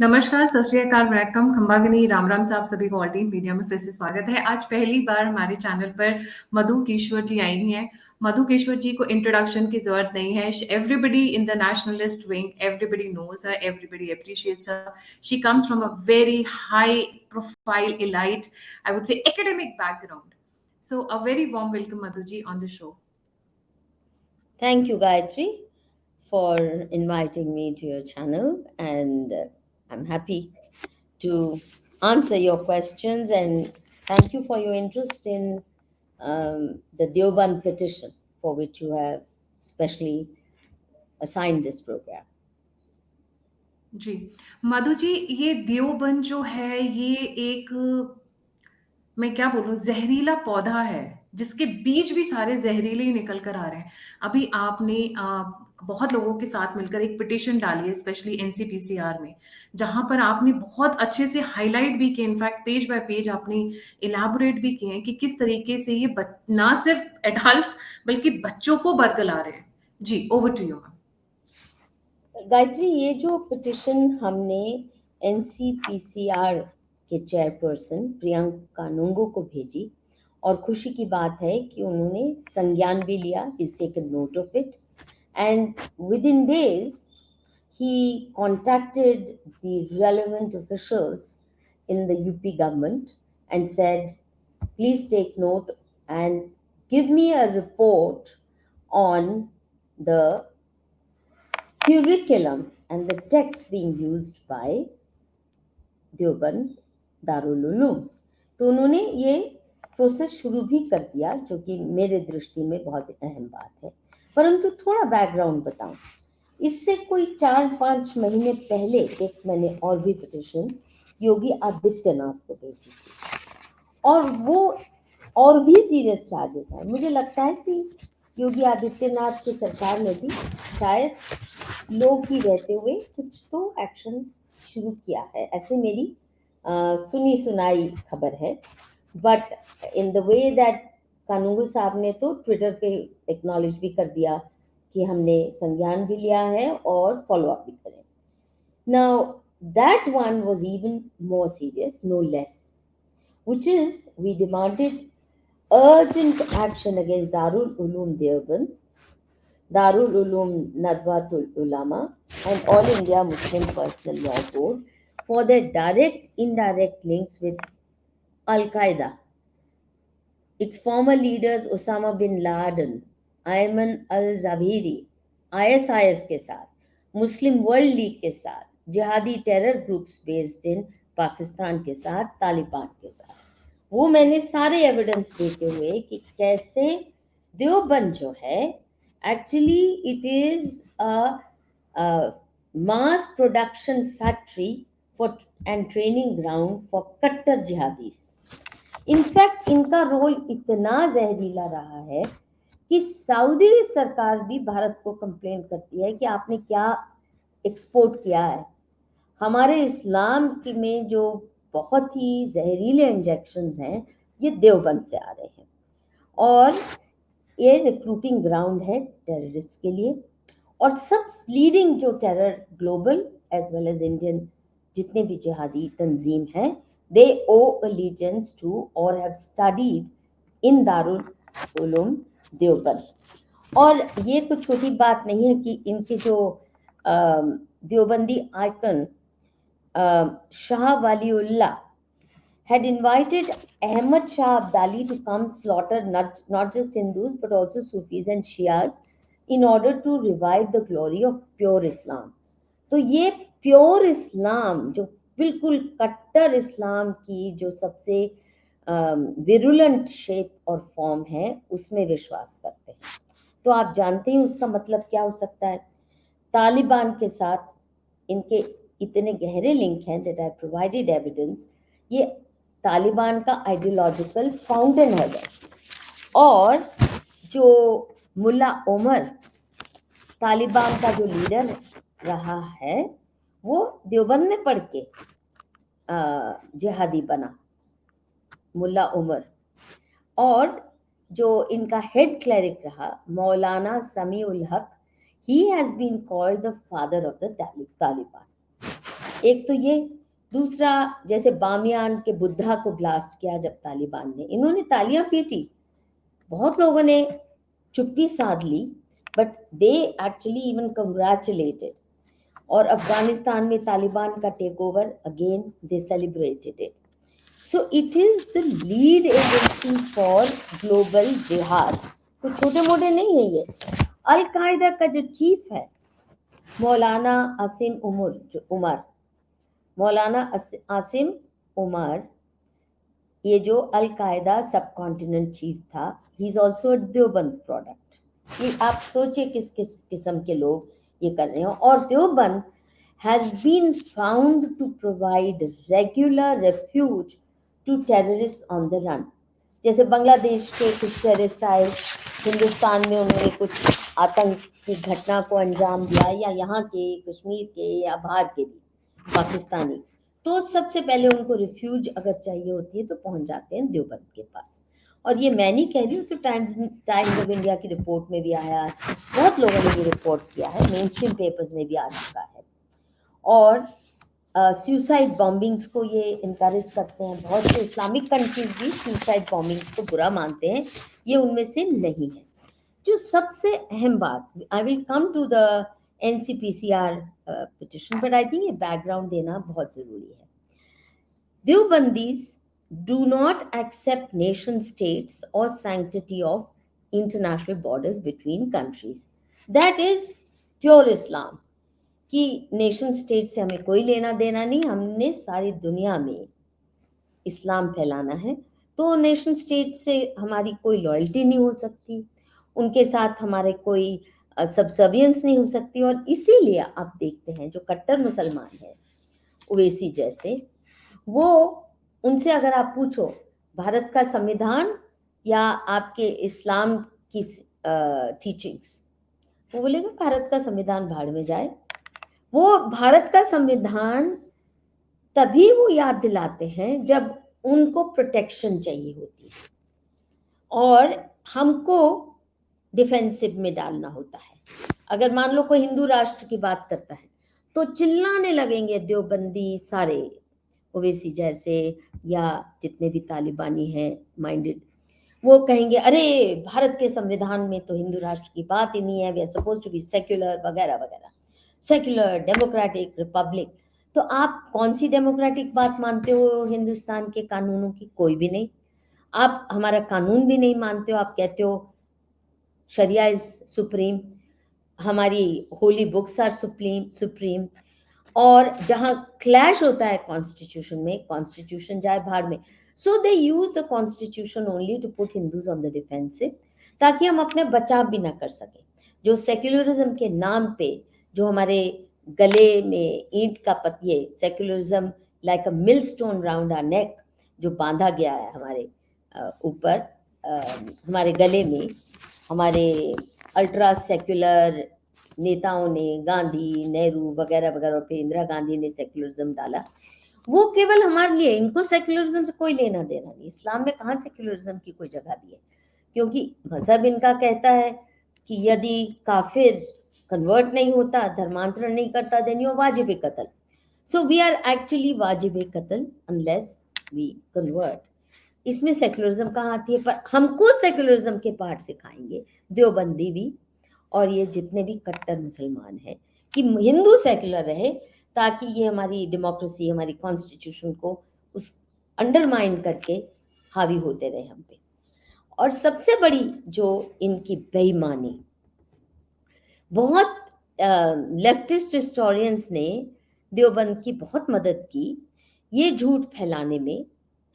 नमस्कार, सत श्री अकाल, वणक्कम, खंबागनी, राम राम साहब सभी को ऑल टीम मीडिया में फिर से स्वागत है। आज पहली बार हमारे चैनल पर मधु केशवर जी आई हुई हैं। मधु केशवर जी को इंट्रोडक्शन की जरूरत नहीं है। Everybody in the nationalist wing, everybody knows her, everybody appreciates her. She comes from a very high profile elite, I would say academic background. So a very warm welcome, Madhu ji, on the show. Thank you, Gayatri, for inviting me to your channel, and I'm happy to answer your questions. And thank you for your interest in the Deoband petition, for which you have specially assigned this program. जी, मधु जी, ये देवबंद जो है ये एक, मैं क्या बोलूं, जहरीला पौधा है जिसके बीज भी सारे जहरीले ही निकल कर आ रहे हैं। अभी आपने बहुत लोगों के साथ मिलकर एक पिटिशन डाली है, स्पेशली एनसीपीसीआर में, जहां पर आपने बहुत अच्छे से हाईलाइट भी किए, इनफैक्ट पेज बाय पेज आपने इलाबोरेट भी किए हैं कि किस तरीके से ये ना सिर्फ एडल्ट्स बल्कि बच्चों को बरगला रहे हैं। जी, ओवर टू यू। गायत्री, ये जो पिटिशन हमने एनसीपीसीआर के चेयरपर्सन प्रियंका नुंगो को भेजी, और खुशी की बात है कि उन्होंने संज्ञान भी लिया, is taken note of it, and within days he contacted the relevant officials in the UP government and said, please take note and give me a report on the curriculum and the text being used by Deoband Darul Uloom. तो उन्होंने ये process शुरू भी कर दिया, जो कि मेरे दृष्टि में बहुत अहम बात है। परंतु थोड़ा बैकग्राउंड बताऊं, इससे कोई 4-5 महीने पहले एक मैंने और भी पिटिशन योगी आदित्यनाथ को भेजी थी, और वो और भी सीरियस चार्जेस हैं। मुझे लगता है कि योगी आदित्यनाथ की सरकार ने भी शायद लोग ही रहते हुए कुछ तो एक्शन शुरू किया है, ऐसे मेरी सुनी सुनाई खबर है। But in the way that Kanoongo साहब ने तो ट्विटर पे एक्नॉलेज भी कर दिया कि हमने संज्ञान भी लिया है और फॉलो अप भी करें। Now that one was even more serious, no less, which is we demanded urgent action against Darul Uloom Deoband, Darul Uloom Nadwatul Ulama, and All India Muslim Personal Law Board for their direct, indirect links with Al-Qaeda. Its former leaders Osama bin Laden, Ayman al-Zawahiri, ISIS के साथ, मुस्लिम world league के साथ, जिहादी terror groups based in Pakistan के साथ, तालिबान के साथ। वो मैंने सारे एविडेंस देते हुए कि कैसे देवबंद जो है actually it is a mass production factory for and training ground for कट्टर जिहादीज। इनफैक्ट इनका रोल इतना जहरीला रहा है कि सऊदी सरकार भी भारत को कंप्लेन करती है कि आपने क्या एक्सपोर्ट किया है। हमारे इस्लाम में जो बहुत ही जहरीले इंजेक्शंस हैं, ये देवबंद से आ रहे हैं, और ये रिक्रूटिंग ग्राउंड है टेररिस्ट के लिए। और सब लीडिंग जो terror global as well as Indian जितने भी जिहादी तंजीम हैं, दे ओ अलीजेंस टू और have studied in Darul Uloom Deoband. और ये कोई छोटी बात नहीं है कि इनके जो Deobandi icon Shah Waliullah had invited Ahmad Shah Abdali to come slaughter not just Hindus but also Sufis and Shias in order to revive the glory of pure Islam. तो ये प्योर इस्लाम जो बिल्कुल कट्टर इस्लाम की जो सबसे विरुलेंट शेप और form है, उसमें विश्वास करते हैं। तो आप जानते हैं उसका मतलब क्या हो सकता है। तालिबान के साथ इनके इतने गहरे लिंक हैं दैट आई प्रोवाइडेड एविडेंस। ये तालिबान का आइडियोलॉजिकल फाउंटेन हेड है, और जो मुल्ला उमर तालिबान का जो लीडर रहा है, वो देवबंद में पढ़ के जिहादी बना, मुल्ला उमर। और जो इनका हेड क्लरिक रहा मौलाना समी ul Haq, he has been called the father of the Taliban. एक तो ये, दूसरा जैसे बामियान के बुद्धा को ब्लास्ट किया जब तालिबान ने, इन्होंने तालियां पीटी, बहुत लोगों ने चुप्पी साध ली, but they actually even congratulated. और अफगानिस्तान में तालिबान का take over, again they celebrated it. So it is the lead agency for global jihad. तो छोटे मोटे नहीं है ये। अल कायदा का जो चीफ है मौलाना आसिम उमर, ये जो अल कायदा सब कॉन्टिनेंट चीफ था, he is also Deoband product. ये आप सोचिए किस किस किस्म के लोग ये कर रहे हैं। और Deoband has been found to provide regular refuge to terrorist on the run. जैसे बांग्लादेश के कुछ टेररिस्ट आए हिंदुस्तान में, उन्होंने कुछ आतंक की घटना को अंजाम दिया, या यहाँ के कश्मीर के या बाहर के भी पाकिस्तानी, तो सबसे पहले उनको रिफ्यूज अगर चाहिए होती है तो पहुंच जाते हैं देवबंद के पास। और ये मैं नहीं कह रही हूँ, तो टाइम्स ऑफ इंडिया की रिपोर्ट में भी आया, बहुत लोगों ने ये रिपोर्ट किया है, मेन स्ट्रीम पेपर्स में भी आ चुका है। और सुसाइड बॉम्बिंग्स को ये इनकरेज करते हैं। बहुत से इस्लामिक कंट्रीज भी सुसाइड बॉम्बिंग्स को बुरा मानते हैं, ये उनमें से नहीं है। जो सबसे अहम बात, I will come to the NCPCR petition, but I think ये बैकग्राउंड देना बहुत जरूरी है। Deobandis do not accept nation states or sanctity of international borders between countries. That is pure Islam. कि नेशन स्टेट से हमें कोई लेना देना नहीं, हमने सारी दुनिया में इस्लाम फैलाना है, तो नेशन स्टेट से हमारी कोई लॉयल्टी नहीं हो सकती, उनके साथ हमारे कोई सबसर्वियंस नहीं हो सकती। और इसीलिए आप देखते हैं जो कट्टर मुसलमान हैं, ओवैसी जैसे, वो, उनसे अगर आप पूछो भारत का संविधान या आपके इस्लाम की टीचिंग्स, वो बोलेगा भारत का संविधान भाड़ में जाए। वो भारत का संविधान तभी वो याद दिलाते हैं जब उनको प्रोटेक्शन चाहिए होती है और हमको डिफेंसिव में डालना होता है। अगर मान लो कोई हिंदू राष्ट्र की बात करता है तो चिल्लाने लगेंगे देवबंदी सारे, ओवैसी जैसे या जितने भी तालिबानी हैं माइंडेड, वो कहेंगे अरे भारत के संविधान में तो हिंदू राष्ट्र की बात ही नहीं है, we are suppose to be secular वगैरह वगैरह, सेक्युलर डेमोक्रेटिक रिपब्लिक। तो आप कौन सी डेमोक्रेटिक बात मानते हो हिंदुस्तान के कानूनों की? कोई भी नहीं। आप हमारा कानून भी नहीं मानते हो, आप कहते हो शरिया इज सुप्रीम, हमारी होली बुक्स आर सुप्रीम। और जहां क्लैश होता है कॉन्स्टिट्यूशन में, कॉन्स्टिट्यूशन जाए भाड़ में। So they use the constitution only to put Hindus on the defensive, ताकि हम अपने बचाव भी ना कर सके। जो सेक्युलरिज्म के नाम पे जो हमारे गले में ईंट का पतिये, secularism like a millstone round our neck, जो बांधा गया है हमारे ऊपर, हमारे गले में, हमारे अल्ट्रा सेक्युलर नेताओं ने, गांधी, नेहरू वगैरह वगैरह, और फिर इंदिरा गांधी ने सेक्युलरिज्म डाला, वो केवल हमारे लिए, इनको सेक्युलरिज्म से कोई लेना देना नहीं। इस्लाम में कहाँ सेक्युलरिज्म की कोई जगह दी है? क्योंकि मजहब इनका कहता है कि यदि काफिर कन्वर्ट नहीं होता, धर्मांतरण नहीं करता, देन यू वाजिब कत्ल। सो वी आर एक्चुअली वाजिब कत्ल अनलेस वी कन्वर्ट। इसमें सेक्युलरिज्म कहाँ आती है? पर हमको सेक्युलरिज्म के पाठ सिखाएंगे देवबंदी भी और ये जितने भी कट्टर मुसलमान हैं कि हिंदू सेक्युलर रहे, ताकि ये हमारी डेमोक्रेसी, हमारी कॉन्स्टिट्यूशन को उस अंडरमाइन करके हावी होते रहे हम पे। और सबसे बड़ी जो इनकी बेईमानी, बहुत लेफ्टिस्ट हिस्टोरियंस ने देवबंद की बहुत मदद की ये झूठ फैलाने में,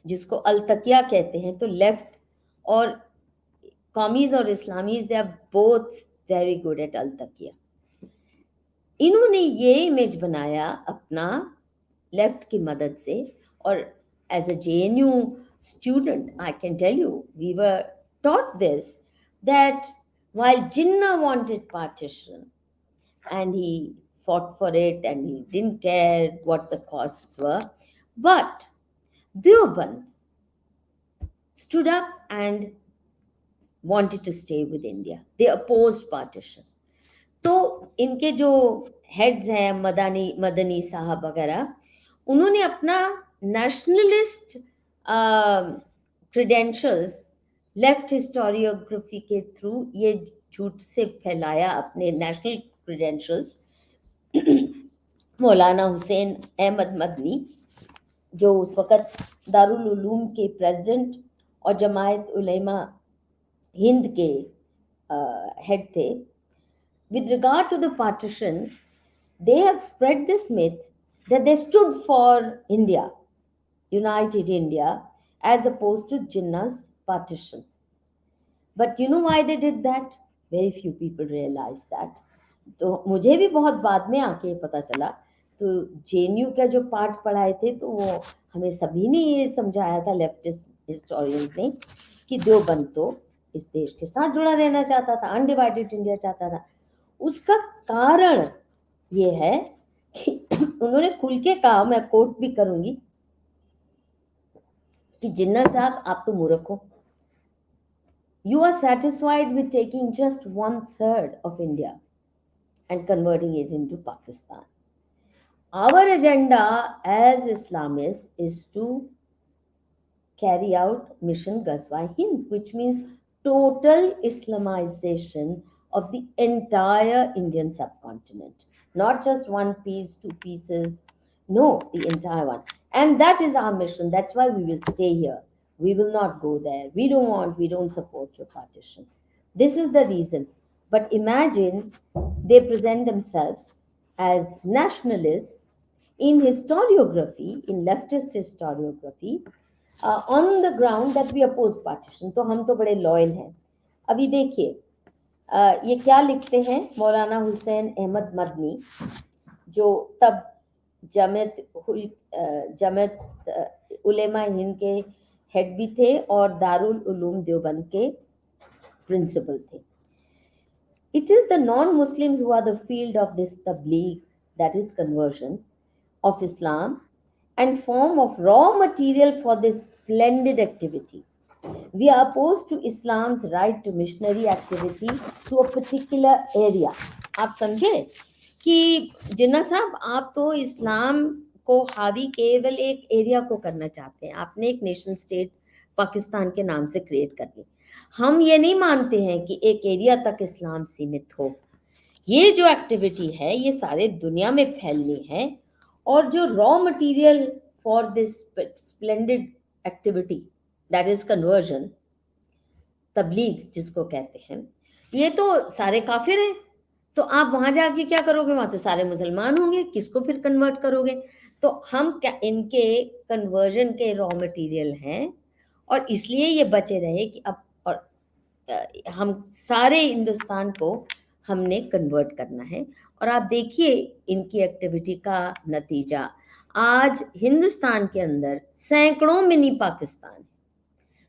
जिसको अलतकिया कहते हैं। तो लेफ्ट और कॉमीज और Islamies, they are both very good at अलतकिया। इन्होंने ये इमेज बनाया अपना लेफ्ट की मदद से। और as a JNU student, I can tell you, we were taught this, that while Jinnah wanted partition and he fought for it and he didn't care what the costs were, but Deoband stood up and wanted to stay with India. They opposed partition. तो इनके जो heads हैं, मदनी साहब वगैरह, उन्होंने अपना nationalist credentials left historiography के through ये झूठ से फैलाया अपने नेशनल क्रेडेंशियल्स। मौलाना हुसैन अहमद मदनी, जो उस वक़्त दारुल उलूम के प्रेसिडेंट और जमायत उलेमा हिंद के हेड थे, with regard to the partition, they have spread this myth that they stood for India, united India, as opposed to Jinnah's partition. But you know why they did that? Very few people realize that. तो मुझे भी बहुत बाद में आके पता चला। तो जेएनयू का जो पार्ट पढ़ाए थे तो वो हमें सभी ने ये समझाया था, लेफ्टिस्ट हिस्टोरियंस ने, कि देवबंद तो इस देश के साथ जुड़ा रहना चाहता था, अनडिवाइडेड इंडिया चाहता था। उसका कारण ये है कि उन्होंने खुल के कहा, मैं कोट भी करूंगी, कि जिन्ना साहब आप तो मूर्ख हो, you are satisfied with taking just 1/3 of India and converting it into Pakistan. Our agenda as Islamists is to carry out Mission Ghazwa Hind, which means total Islamization of the entire Indian subcontinent. Not just one piece, two pieces, no, the entire one. And that is our mission. That's why we will stay here. We will not go there. We don't support your partition. This is the reason. But imagine they present themselves as nationalists in historiography, in leftist historiography, on the ground that we oppose partition. तो हम तो बड़े loyal हैं। अभी देखिए ये क्या लिखते हैं मौलाना हुसैन अहमद मदनी, जो तब जमायत उलेमा हिंद के हेड भी थे और दारुल उलूम देवबंद के प्रिंसिपल थे। It is the non-Muslims who are the field of this tabligh, that is conversion of Islam, and form of raw material for this splendid activity. We are opposed to Islam's right to missionary activity to a particular area. आप समझे कि जिन्ना साहब आप तो इस्लाम को हावी केवल एक एरिया को करना चाहते हैं, आपने एक नेशन स्टेट पाकिस्तान के नाम से क्रिएट कर ली। हम ये नहीं मानते हैं कि एक एरिया तक इस्लाम सीमित हो। ये जो एक्टिविटी है ये सारे दुनिया में फैलनी है, और जो raw material for this splendid activity that is conversion, तबलीग जिसको कहते हैं, ये तो सारे काफिर हैं। तो आप वहां जाके क्या करोगे? वहां तो सारे मुसलमान होंगे, किसको फिर कन्वर्ट करोगे? तो हम क्या इनके कन्वर्जन के रॉ मटेरियल हैं, और इसलिए ये बचे रहे कि अब और हम सारे हिंदुस्तान को हमने कन्वर्ट करना है। और आप देखिए इनकी एक्टिविटी का नतीजा, आज हिंदुस्तान के अंदर सैकड़ों मिनी पाकिस्तान,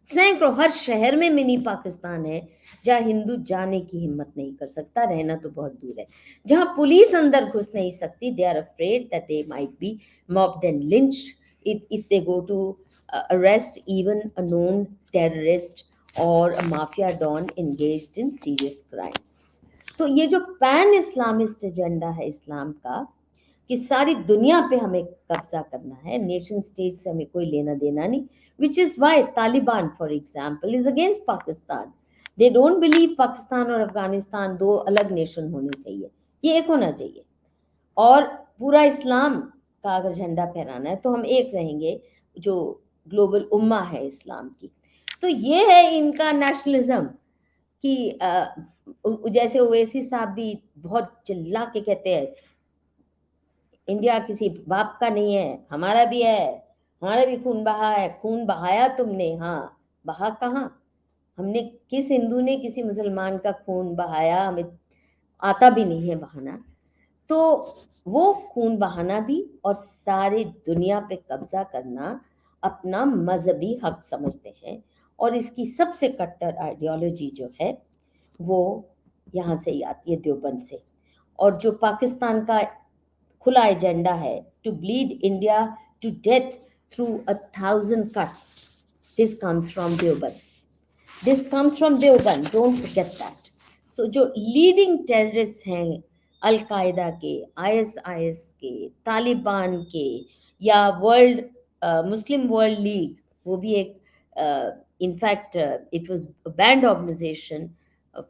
सैकड़ों, हर शहर में मिनी पाकिस्तान है, जहाँ हिंदू जाने की हिम्मत नहीं कर सकता, रहना तो बहुत दूर है, जहाँ पुलिस अंदर घुस नहीं सकती। They are afraid that they might be mobbed and lynched if they go to arrest even a known terrorist और a mafia don engaged in serious crimes. तो ये जो पैन इस्लामिस्ट एजेंडा है इस्लाम का, कि सारी दुनिया पे हमें कब्जा करना है, नेशन स्टेट से हमें कोई लेना देना नहीं, which is why Taliban for example is against Pakistan. They don't believe Pakistan और अफगानिस्तान दो अलग नेशन होने चाहिए, ये एक होना चाहिए। और पूरा इस्लाम का अगर झंडा फहराना है तो हम एक रहेंगे, जो ग्लोबल उम्मा है इस्लाम की। तो ये है इनका नेशनलिज्म, कि जैसे ओवैसी साहब भी बहुत चिल्ला के कहते हैं इंडिया किसी बाप का नहीं है, हमारा भी है, हमारा भी खून बहा है। खून बहाया तुमने? हाँ, बहा कहाँ? हमने, किस हिंदू ने किसी मुसलमान का खून बहाया? हमें आता भी नहीं है बहाना। तो वो खून बहाना भी और सारी दुनिया पे कब्जा करना अपना मजहबी हक समझते हैं, और इसकी सबसे कट्टर आइडियोलॉजी जो है वो यहाँ से ही आती है, देवबंद से। और जो पाकिस्तान का खुला एजेंडा है, to bleed India to death through 1,000 cuts, this comes from Deoband, this comes from Deoband, don't forget that. So जो लीडिंग टेररिस्ट हैं अल-कायदा के, आईएसआईएस के, तालिबान के, या वर्ल्ड मुस्लिम वर्ल्ड लीग, वो भी एक in fact it was banned organisation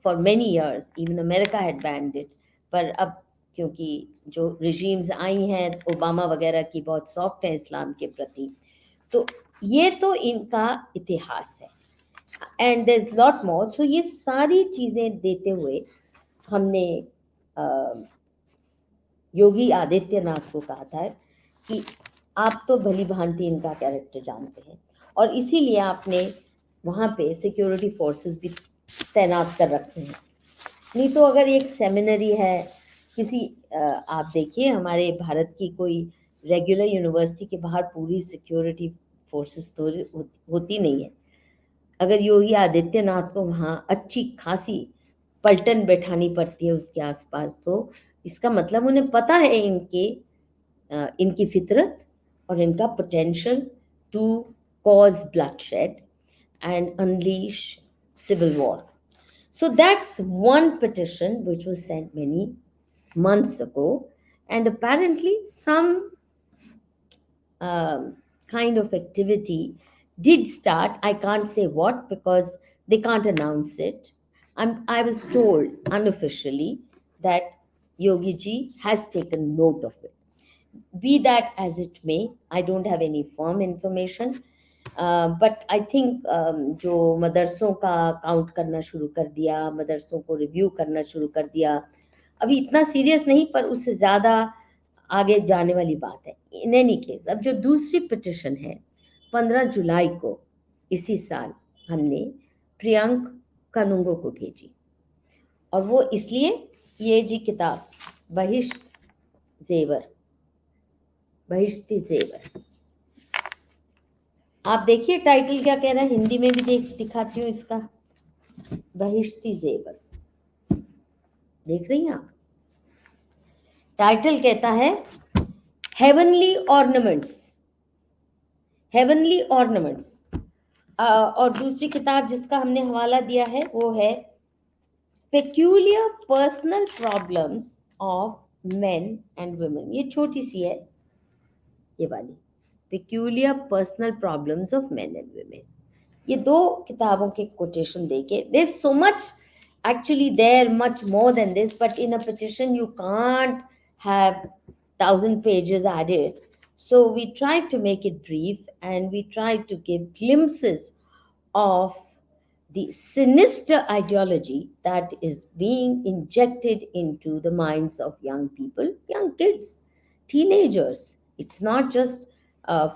for many years, even America had banned it, पर अब क्योंकि जो रिजीम्स आई हैं ओबामा वगैरह की बहुत सॉफ्ट है इस्लाम के प्रति, तो ये तो इनका इतिहास है। And there is lot more. So ये सारी चीजें देते हुए हमने योगी आदित्यनाथ को कहा था कि आप तो भली भांति इनका कैरेक्टर जानते हैं, और इसीलिए आपने वहाँ पे सिक्योरिटी फोर्सेस भी तैनात कर रखे हैं। नहीं तो अगर एक सेमिनरी है किसी आप देखिए हमारे भारत की कोई रेगुलर यूनिवर्सिटी के बाहर पूरी सिक्योरिटी फोर्सेस तो होती नहीं है। अगर योगी आदित्यनाथ को वहाँ अच्छी खासी पलटन बैठानी पड़ती है उसके आसपास, तो इसका मतलब उन्हें पता है इनकी फितरत और इनका potential to cause bloodshed and unleash civil war. So that's one petition which was sent many months ago, and apparently some kind of activity did start. I can't say what because they can't announce it. I was told unofficially that Yogi ji has taken note of it. Be that as it may, I don't have any firm information. But I think जो मदरसों का count करना शुरू कर दिया, मदरसों को review करना शुरू कर दिया, अभी इतना सीरियस नहीं पर उससे ज़्यादा आगे जाने वाली बात है। इन एनी केस, अब जो दूसरी पिटिशन है 15 जुलाई को इसी साल हमने प्रियंक कानूंगो को भेजी, और वो इसलिए, ये जी किताब बहिश्ती जेवर, आप देखिए टाइटल क्या कह रहा है, हिंदी में भी दिखाती हूँ इसका, बहिश्ती जेवर, देख रही हैं आप? टाइटल कहता है हेवनली ऑर्नामेंट्स, हेवनली ऑर्नामेंट्स। और दूसरी किताब जिसका हमने हवाला दिया है वो है peculiar personal problems of men and women. ये छोटी सी है, ये वाली, peculiar personal problems of men and women. ये दो किताबों के कोटेशन देके, there so much actually there much more than this, but in a petition you can't have 1,000 pages added, so we tried to make it brief and we tried to give glimpses of the sinister ideology that is being injected into the minds of young people, young kids, teenagers. It's not just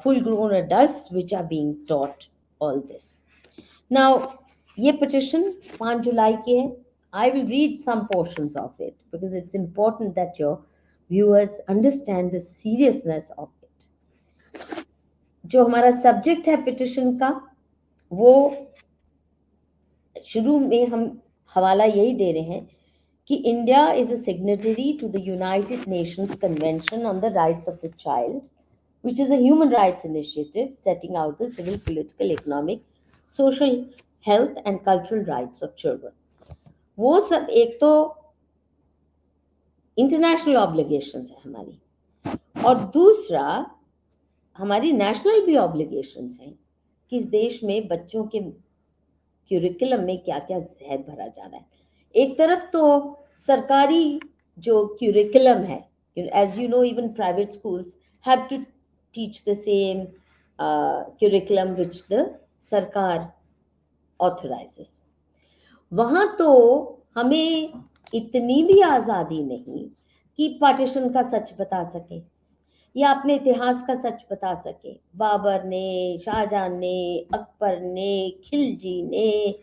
full grown adults which are being taught all this. Now, ये petition 5 जुलाई की है। I will read some portions of it because it's important that your viewers understand the seriousness of it. जो हमारा subject है petition का, वो शुरू में हम हवाला यही दे रहे हैं कि India is a signatory to the United Nations convention on the rights of the child, which is a human rights initiative setting out the civil, political, economic, social, health and cultural rights of children. वो सब एक तो international obligations है हमारी, और दूसरा हमारी national भी ऑब्लिगेशंस हैं कि इस देश में बच्चों के क्यूरिकुलम में क्या क्या जहर भरा जा रहा है। एक तरफ तो सरकारी जो क्यूरिकुलम है, as you know even private schools have to teach the same curriculum which the सरकार authorizes. वहाँ तो हमें इतनी भी आज़ादी नहीं कि पार्टीशन का सच बता सके या अपने इतिहास का सच बता सके। बाबर ने, शाहजहां ने, अकबर ने, खिलजी ने,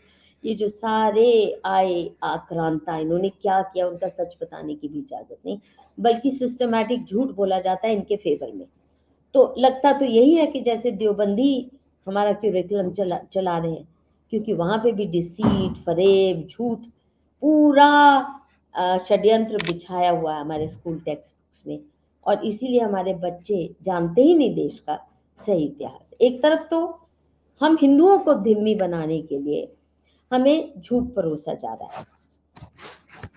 ये जो सारे आए आक्रांता, इन्होंने क्या किया उनका सच बताने की भी इजाज़त नहीं, बल्कि सिस्टमैटिक झूठ बोला जाता है इनके फेवर में। तो लगता तो यही है कि जैसे देवबंदी हमारा क्यूरिकुलम चला रहे हैं, क्योंकि वहाँ पे भी डिसीट, फरेब, झूठ, पूरा षड्यंत्र बिछाया हुआ है हमारे स्कूल टेक्स्ट बुक्स में, और इसीलिए हमारे बच्चे जानते ही नहीं देश का सही इतिहास। एक तरफ तो हम हिंदुओं को धिम्मी बनाने के लिए हमें झूठ परोसा जा रहा है,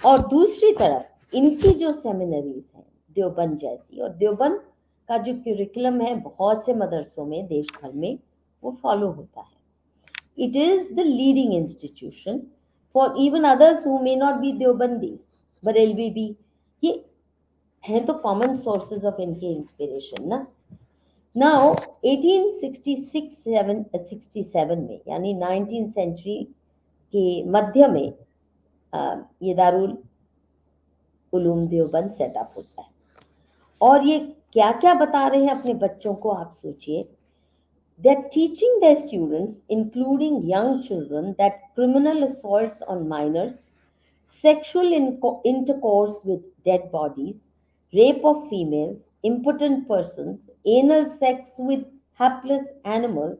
और दूसरी तरफ इनकी जो सेमिनरीज हैं देवबंद जैसी, और देवबंद का जो क्यूरिकुलम है बहुत से मदरसों में देश भर में वो फॉलो होता है. It is the leading institution for even others who may not be Deobandis, Barelvi भी, ये हैं तो common sources of इनके inspiration ना. Now 1866 में यानी 19th century के मध्य में ये दारुल उलूम देवबंद सेटअप होता है. और ये क्या क्या बता रहे हैं अपने बच्चों को, आप सोचिए. They're teaching their students, including young children, that criminal assaults on minors, sexual intercourse with dead bodies, rape of females, impotent persons, anal sex with hapless animals,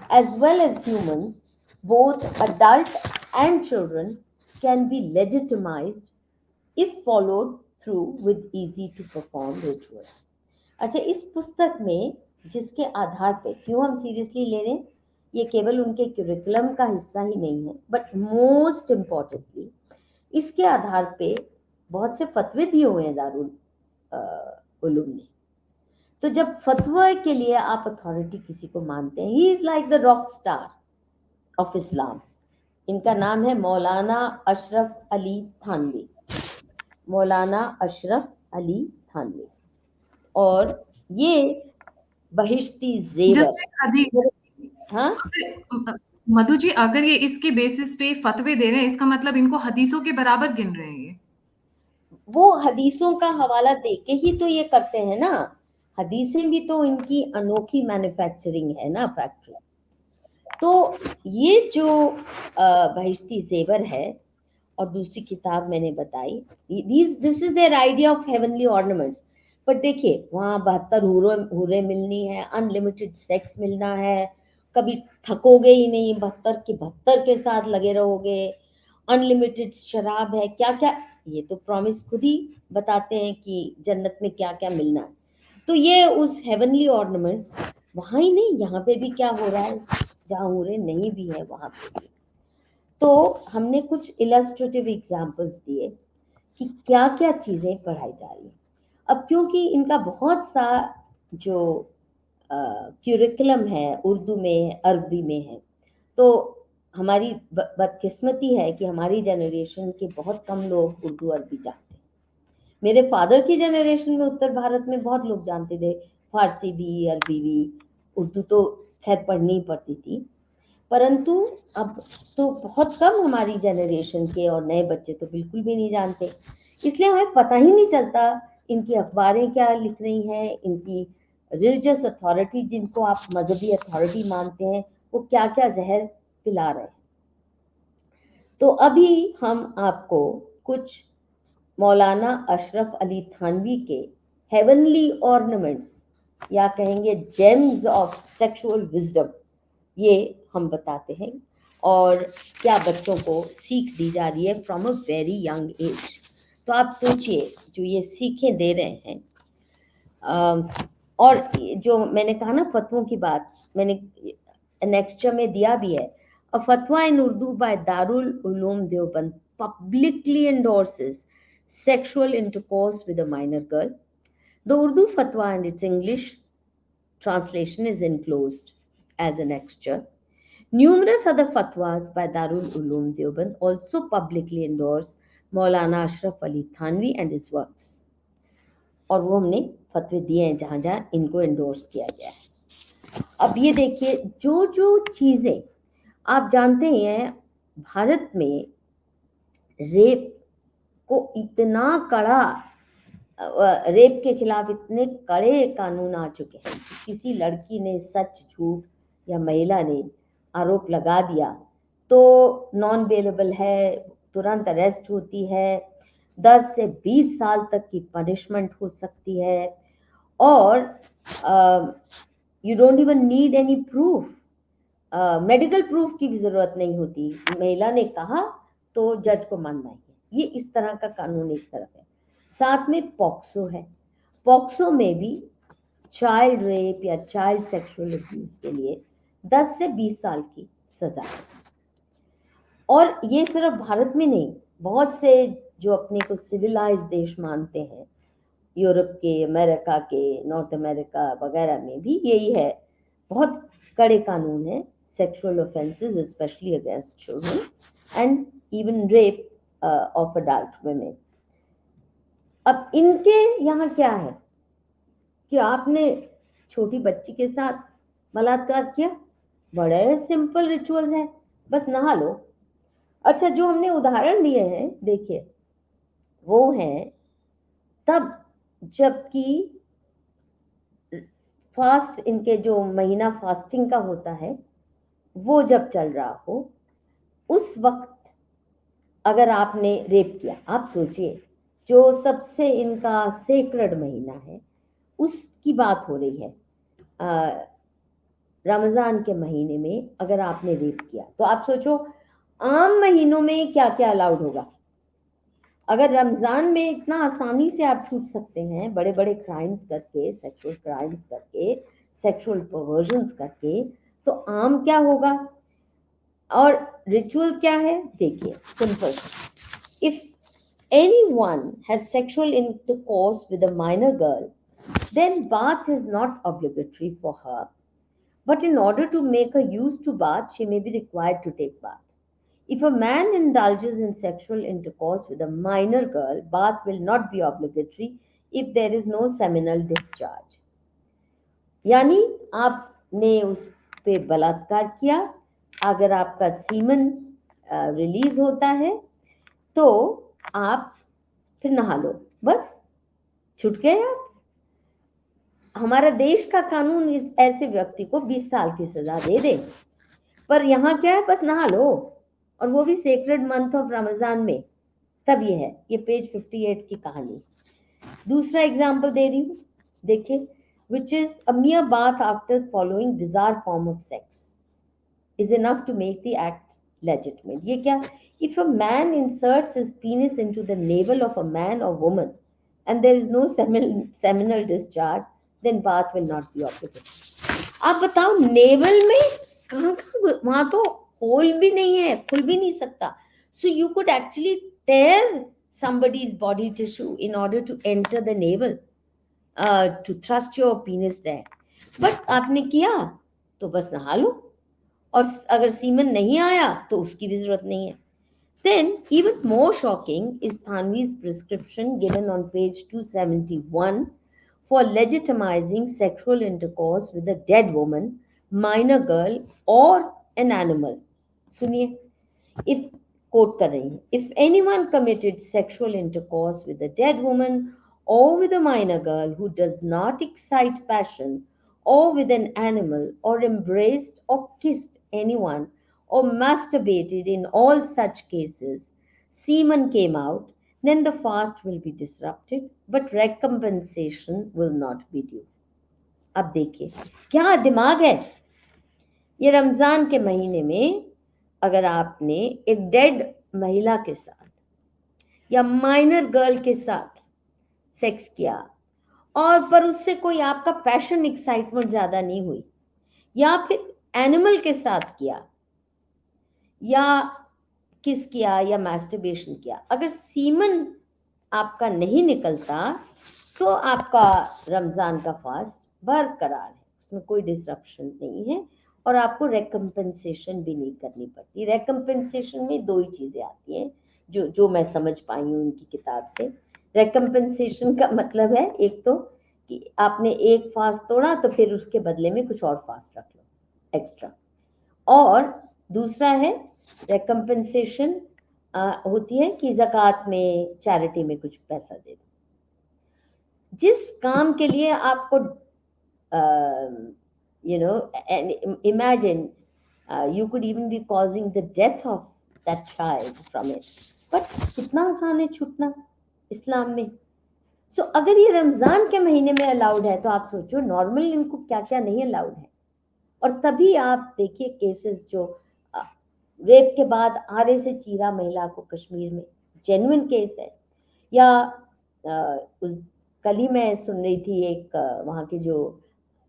as well as humans, both adult and children, can be legitimized if followed through with easy to perform rituals. अच्छा, इस पुस्तक में जिसके आधार पे क्यों हम seriously ले रहे हैं, ये केवल उनके क्यूरिकुलम का हिस्सा ही नहीं है, बट मोस्ट इम्पॉर्टेंटली इसके आधार पे बहुत से फतवे दिए हुए हैं दारुल उलूम ने. तो जब फतवा के लिए आप अथॉरिटी किसी को मानते हैं, he is like the rock star of Islam. इनका नाम है मौलाना अशरफ अली थानवी. मौलाना अशरफ अली थानवी. और ये बहिश्ती जेवर. जैसे हदीस, हाँ, मधु जी, अगर ये इसके बेसिस पे फतवे दे रहे हैं, इसका मतलब इनको हदीसों के बराबर गिन रहे हैं ये. वो हदीसों का हवाला देके ही तो ये करते हैं ना. हदीसें भी तो इनकी अनोखी मैन्युफैक्चरिंग है ना, फैक्ट्री. तो ये जो बहिश्ती जेवर है, और दूसरी किताब मैंने बताई, this is their idea of heavenly ornaments. पर देखिए, वहाँ 72 हूरें मिलनी है, अनलिमिटेड सेक्स मिलना है, कभी थकोगे ही नहीं, 72 के साथ लगे रहोगे, अनलिमिटेड शराब है, क्या क्या, ये तो प्रॉमिस खुद ही बताते हैं कि जन्नत में क्या क्या मिलना है. तो ये उस हेवनली ऑर्नामेंट्स वहाँ ही नहीं, यहाँ पे भी क्या हो रहा है, जहाँ हूरें नहीं भी है वहाँ पे भी. तो हमने कुछ इलस्ट्रेटिव एग्जाम्पल्स दिए कि क्या क्या चीज़ें पढ़ाई जा रही हैं. अब क्योंकि इनका बहुत सा जो क्यूरिकुलम है उर्दू में, अरबी में है, तो हमारी बदकिस्मती है कि हमारी जनरेशन के बहुत कम लोग उर्दू अरबी जानते हैं. मेरे फादर की जनरेशन में उत्तर भारत में बहुत लोग जानते थे, फारसी भी, अरबी भी. उर्दू तो खैर पढ़नी ही पड़ती थी, परंतु अब तो बहुत कम हमारी जनरेशन के, और नए बच्चे तो बिल्कुल भी नहीं जानते. इसलिए हमें पता ही नहीं चलता इनकी अखबारें क्या लिख रही हैं, इनकी रिलीजियस अथॉरिटी, जिनको आप मजहबी अथॉरिटी मानते हैं, वो क्या क्या जहर पिला रहे हैं. तो अभी हम आपको कुछ मौलाना अशरफ अली थानवी के हेवनली ऑर्नामेंट्स, या कहेंगे जेम्स ऑफ सेक्सुअल विजडम, ये हम बताते हैं, और क्या बच्चों को सीख दी जा रही है from a very young age. तो आप सोचिए, जो ये सीखें दे रहे हैं. और जो मैंने कहा ना फतवों की बात, मैंने नेक्स्टर में दिया भी है. अ फतवा in Urdu by Darul Uloom Deoband publicly endorses sexual intercourse with a minor girl. The Urdu fatwa and its English translation is enclosed as an extra. Numerous other fatwas by Darul Uloom Deoband also publicly endorse Maulana Ashraf Ali Thanvi and his works. और वो हमने फतवे दिए हैं जहाँ जहाँ इनको endorse किया गया है. अब ये देखिए, जो जो चीज़ें आप जानते हैं, भारत में रेप को इतना कड़ा, रेप के खिलाफ इतने कड़े कानून आ चुके हैं कि किसी लड़की ने सच झूठ या महिला ने आरोप लगा दिया तो नॉन बेलेबल है, तुरंत अरेस्ट होती है, 10 से 20 साल तक की पनिशमेंट हो सकती है, और you don't even need any proof, medical proof की भी ज़रूरत नहीं होती. महिला ने कहा तो जज को मानना है. ये इस तरह का कानून एक तरफ है. साथ में पॉक्सो है. पॉक्सो में भी चाइल्ड रेप या चाइल्ड सेक्सुअल अब्यूज के लिए 10 से 20 साल की सजा है. और ये सिर्फ भारत में नहीं, बहुत से जो अपने को सिविलाइज देश मानते हैं, यूरोप के, अमेरिका के, नॉर्थ अमेरिका वगैरह में भी यही है, बहुत कड़े कानून है sexual offences specially against children and even rape of adult women. अब इनके यहाँ क्या है कि आपने छोटी बच्ची के साथ बलात्कार किया, बड़े सिंपल रिचुअल्स हैं, बस नहा लो। अच्छा, जो हमने उदाहरण दिए हैं देखिए, वो हैं तब जबकि फास्ट, इनके जो महीना फास्टिंग का होता है वो जब चल रहा हो, उस वक्त अगर आपने रेप किया, आप सोचिए जो सबसे इनका सेक्रेड महीना है उसकी बात हो रही है, रमजान के महीने में अगर आपने रेप किया, तो आप सोचो आम महीनों में क्या क्या अलाउड होगा। अगर रमजान में इतना आसानी से आप छूट सकते हैं बड़े बड़े क्राइम्स करके, सेक्सुअल क्राइम्स करके, सेक्सुअल परवर्जन्स करके, तो आम क्या होगा। और रिचुअल क्या है देखिए, simple, if anyone has sexual intercourse with a minor girl, then bath is not obligatory for her, but in order to make her used to bath, she may be required to take bath. If a man indulges in sexual intercourse with a minor girl, bath will not be obligatory if there is no seminal discharge. यानी आपने उस पे बलात्कार किया, अगर आपका semen release होता है तो आप फिर नहा लो, बस छूट गए आप। हमारा देश का कानून इस ऐसे व्यक्ति को 20 साल की सजा दे दे, पर यहाँ क्या है, बस नहा लो, और वो भी सेक्रेड मंथ ऑफ रमजान में। तब ये है, ये पेज 58 की कहानी। दूसरा एग्जाम्पल दे रही हूँ, देखिए, which is a mere bath after following bizarre form of sex is enough to make the act legitimate. ये क्या, if a man inserts his penis into the navel of a man or woman and there is no seminal discharge, then bath will not be obligatory. आप बताओ, naval में कहाँ कहाँ, वहां तो whole भी नहीं है, खुल भी नहीं सकता, so you could actually tear somebody's body tissue in order to enter the navel, to thrust your penis there. But आपने किया तो बस नहा लो, और अगर सीमन नहीं आया तो उसकी भी जरूरत नहीं है। Then even more shocking is Thanvi's prescription given on page 271 for legitimizing sexual intercourse with a dead woman, minor girl or an animal. सुनिए, if quote कर रही हूँ, if anyone committed sexual intercourse with a dead woman or with a minor girl who does not excite passion, or with an animal, or embraced or kissed anyone, or masturbated in all such cases, semen came out, then the fast will be disrupted, but recompensation will not be due. अब देखिए क्या दिमाग है। ये रमजान के महीने में अगर आपने एक डेड महिला के साथ या माइनर गर्ल के साथ सेक्स किया, और पर उससे कोई आपका पैशन एक्साइटमेंट ज्यादा नहीं हुई, या फिर एनिमल के साथ किया, या किस किया, या मैस्टरबेशन किया, अगर सीमन आपका नहीं निकलता तो आपका रमजान का फास्ट बरकरार है, उसमें कोई डिसरप्शन नहीं है, और आपको रेकम्पेंसेशन भी नहीं करनी पड़ती। रेकम्पेंसेशन में दो ही चीजें आती हैं जो मैं समझ पाई हूँ उनकी किताब से। रेकम्पेंसेशन का मतलब है, एक तो कि आपने एक फास्ट तोड़ा तो फिर उसके बदले में कुछ और फास्ट रख लो एक्स्ट्रा, और दूसरा है रेकम्पेंसेशन होती है कि ज़कात में, चैरिटी में कुछ पैसा दे दो। जिस काम के लिए आपको imagine you could even be causing the death of that child from it, but कितना आसान है छूटना इस्लाम में। सो अगर ये रमजान के महीने में अलाउड है तो आप सोचो नॉर्मल इनको क्या क्या नहीं अलाउड है। और तभी आप देखिए केसेस जो रेप के बाद आरे से चीरा महिला को कश्मीर में, जेन्युइन केस है। या उस कल ही मैं सुन रही थी एक वहाँ के जो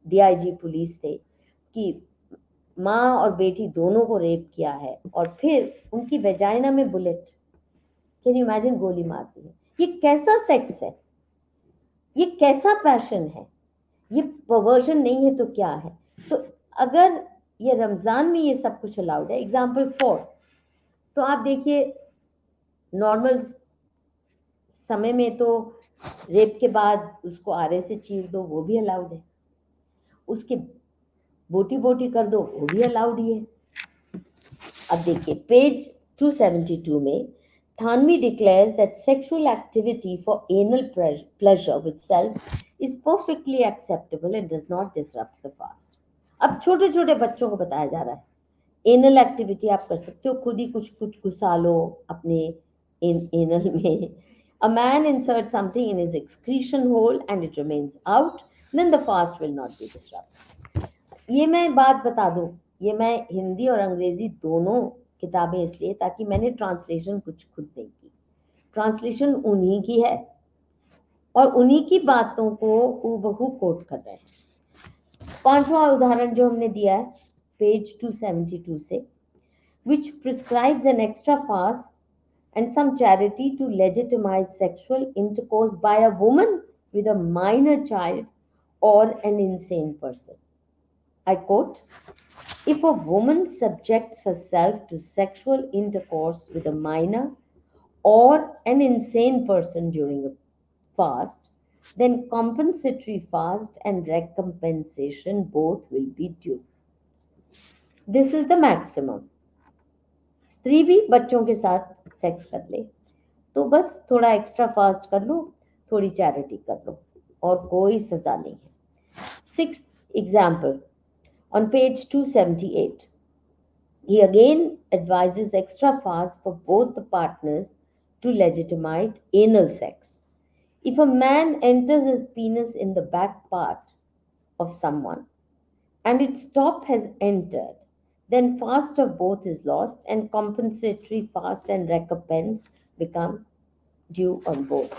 डीआईजी पुलिस थे कि माँ और बेटी दोनों को रेप किया है और फिर उनकी वेजाइना में बुलेट, कैन यू इमेजिन, गोली मारती है। ये कैसा सेक्स है, ये कैसा पैशन है, ये परवर्जन नहीं है तो क्या है। तो अगर ये रमजान में ये सब कुछ अलाउड है, एग्जाम्पल 4, तो आप देखिए नॉर्मल समय में तो रेप के बाद उसको आरे से चीर दो, वो भी अलाउड है, उसके बोटी बोटी कर दो, वो भी अलाउड ही है। अब देखिए पेज 272 में Thanvi declares that sexual activity for anal pleasure with self is perfectly acceptable and does not disrupt the fast. अब छोटे छोटे बच्चों को बताया जा रहा है एनल एक्टिविटी आप कर सकते हो, खुद ही कुछ कुछ घुसा लो अपने एनल में। A man inserts something in his excretion hole and it remains out, then the fast will not be disrupted. ये मैं बात बता दूं, ये मैं हिंदी और अंग्रेजी दोनों किताबें इसलिए ताकि मैंने ट्रांसलेशन कुछ खुद नहीं की, ट्रांसलेशन उन्हीं की है और उन्हीं की बातों को हूबहू कोट कर रहे हैं। पांचवा उदाहरण जो हमने दिया है पेज 272 से, which prescribes an extra fast and some charity to legitimize sexual intercourse by a woman with a minor child or an insane person. I quote, if a woman subjects herself to sexual intercourse with a minor or an insane person during a fast, then compensatory fast and recompensation both will be due. This is the maximum. स्त्री भी बच्चों के साथ sex कर ले तो बस थोड़ा एक्स्ट्रा फास्ट कर लो, थोड़ी चैरिटी कर लो और कोई सजा नहीं है। Sixth example on page 278, he again advises extra fast for both the partners to legitimize anal sex. If a man enters his penis in the back part of someone and its top has entered, then fast of both is lost and compensatory fast and recompense become due on both.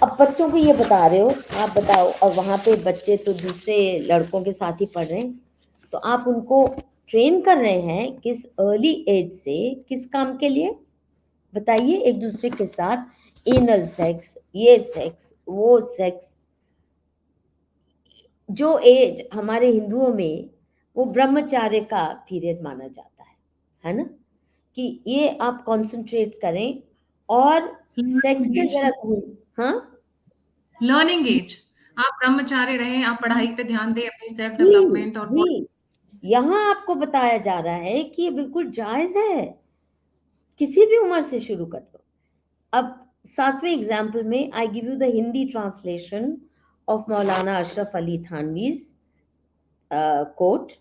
अब बच्चों को ये बता रहे हो, आप बताओ, और वहां पे बच्चे तो दूसरे लड़कों के साथ ही पढ़ रहे हैं, तो आप उनको ट्रेन कर रहे हैं किस अर्ली एज से, किस काम के लिए बताइए, एक दूसरे के साथ एनल सेक्स, ये सेक्स, वो सेक्स। जो एज हमारे हिंदुओं में वो ब्रह्मचार्य का पीरियड माना जाता है ना, कि ये आप कंसंट्रेट करें और सेक्स से जरा दूर। हाँ, लर्निंग एज, आप ब्रह्मचारी रहे, आप पढ़ाई पे ध्यान दें, अपनी सेल्फ डेवलपमेंट और यहाँ आपको बताया जा रहा है कि ये बिल्कुल जायज है, किसी भी उम्र से शुरू कर लो। अब सातवें एग्जाम्पल में I give you the Hindi translation of Maulana Ashraf Ali थानवीज quote